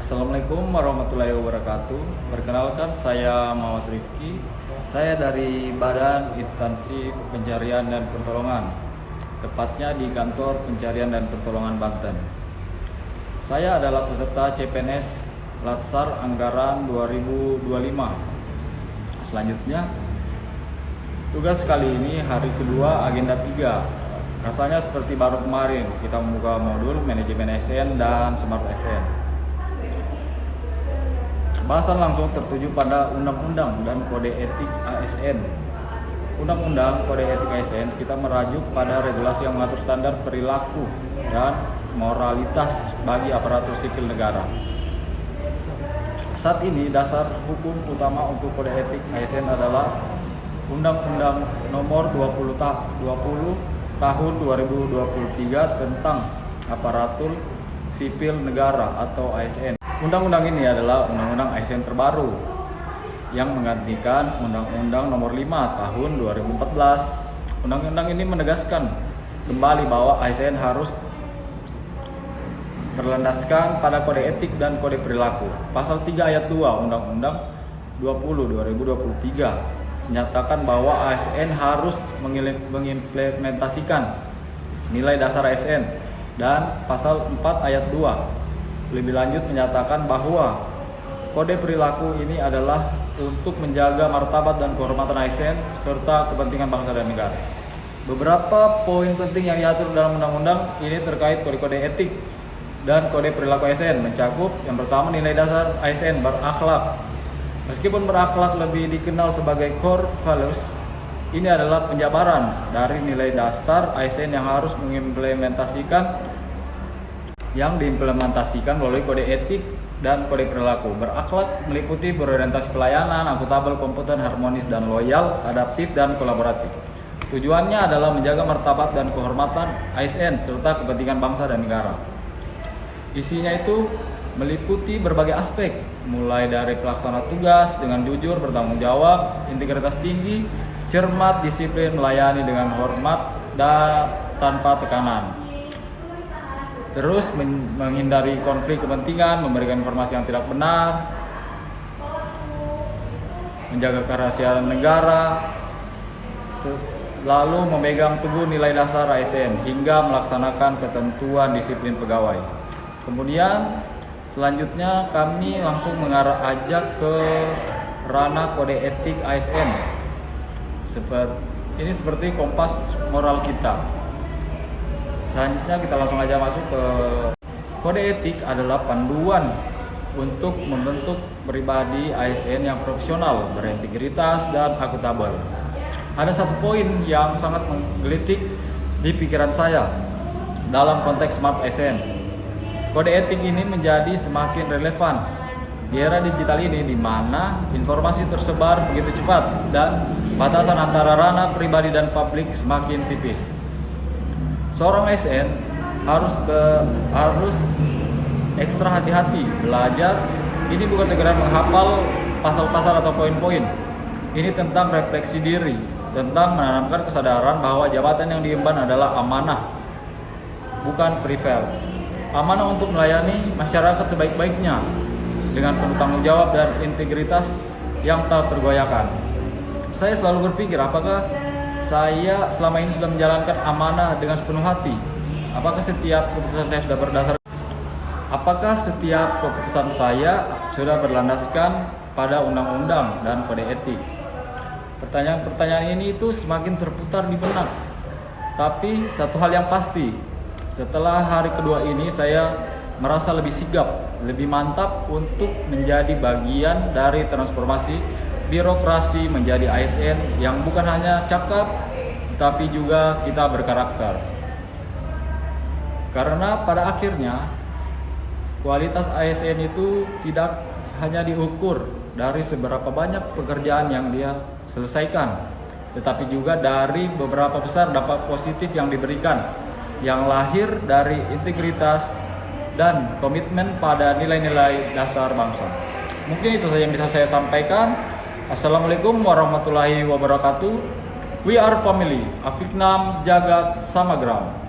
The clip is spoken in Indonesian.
Assalamualaikum warahmatullahi wabarakatuh. Perkenalkan, saya Muhammad Rifki. Saya dari Badan Instansi Pencarian dan Pertolongan, tepatnya di Kantor Pencarian dan Pertolongan Banten. Saya adalah peserta CPNS Latsar Anggaran 2025. Selanjutnya, tugas kali ini hari kedua agenda 3. Rasanya seperti baru kemarin, kita membuka modul manajemen ASN dan Smart ASN. Bahasan langsung tertuju pada Undang-Undang dan Kode Etik ASN. Undang-Undang Kode Etik ASN kita merujuk pada regulasi yang mengatur standar perilaku dan moralitas bagi aparatur sipil negara. Saat ini dasar hukum utama untuk Kode Etik ASN adalah Undang-Undang Nomor 20 Tahun 2023 tentang Aparatur Sipil Negara atau ASN. Undang-undang ini adalah undang-undang ASN terbaru yang menggantikan Undang-Undang Nomor 5 Tahun 2014. Undang-undang ini menegaskan kembali bahwa ASN harus berlandaskan pada kode etik dan kode perilaku. Pasal 3 ayat 2 Undang-Undang 20/2023 menyatakan bahwa ASN harus mengimplementasikan nilai dasar ASN, dan pasal 4 ayat 2 lebih lanjut menyatakan bahwa kode perilaku ini adalah untuk menjaga martabat dan kehormatan ASN serta kepentingan bangsa dan negara. Beberapa poin penting yang diatur dalam undang-undang ini terkait kode-kode etik dan kode perilaku ASN mencakup yang pertama, nilai dasar ASN berakhlak. Meskipun berakhlak lebih dikenal sebagai core values, ini adalah penjabaran dari nilai dasar ASN yang harus diimplementasikan melalui kode etik dan kode perilaku. Berakhlak meliputi berorientasi pelayanan, akuntabel, kompeten, harmonis, dan loyal, adaptif, dan kolaboratif. Tujuannya adalah menjaga martabat dan kehormatan ASN serta kepentingan bangsa dan negara. Isinya itu meliputi berbagai aspek, mulai dari pelaksana tugas dengan jujur, bertanggung jawab, integritas tinggi, cermat, disiplin, melayani dengan hormat dan tanpa tekanan. Terus menghindari konflik kepentingan, memberikan informasi yang tidak benar, menjaga kerahasiaan negara, lalu memegang teguh nilai dasar ASN hingga melaksanakan ketentuan disiplin pegawai. Kemudian selanjutnya kami langsung ajak ke ranah kode etik ASN. Ini seperti kompas moral kita. Selanjutnya kita langsung aja masuk ke kode etik adalah panduan untuk membentuk pribadi ASN yang profesional, berintegritas, dan akuntabel. Ada satu poin yang sangat menggelitik di pikiran saya dalam konteks Smart ASN. Kode etik ini menjadi semakin relevan di era digital ini, di mana informasi tersebar begitu cepat dan batasan antara ranah pribadi dan publik semakin tipis. Seorang ASN harus ekstra hati-hati belajar. Ini bukan sekedar menghafal pasal-pasal atau poin-poin. Ini tentang refleksi diri, tentang menanamkan kesadaran bahwa jabatan yang diemban adalah amanah, bukan privilege. Amanah untuk melayani masyarakat sebaik-baiknya dengan penuh tanggung jawab dan integritas yang tak tergoyahkan. Saya selalu berpikir, apakah saya selama ini sudah menjalankan amanah dengan sepenuh hati? Apakah setiap keputusan saya sudah berlandaskan pada undang-undang dan kode etik? Pertanyaan-pertanyaan ini itu semakin terputar di benak. Tapi satu hal yang pasti, setelah hari kedua ini saya merasa lebih sigap, lebih mantap untuk menjadi bagian dari transformasi birokrasi menjadi ASN yang bukan hanya cakap, tapi juga kita berkarakter. Karena pada akhirnya kualitas ASN itu tidak hanya diukur dari seberapa banyak pekerjaan yang dia selesaikan, tetapi juga dari beberapa besar dampak positif yang diberikan, yang lahir dari integritas dan komitmen pada nilai-nilai dasar bangsa. Mungkin itu saja yang bisa saya sampaikan. Assalamualaikum warahmatullahi wabarakatuh. We are family. Afiknam Jagat Samagram.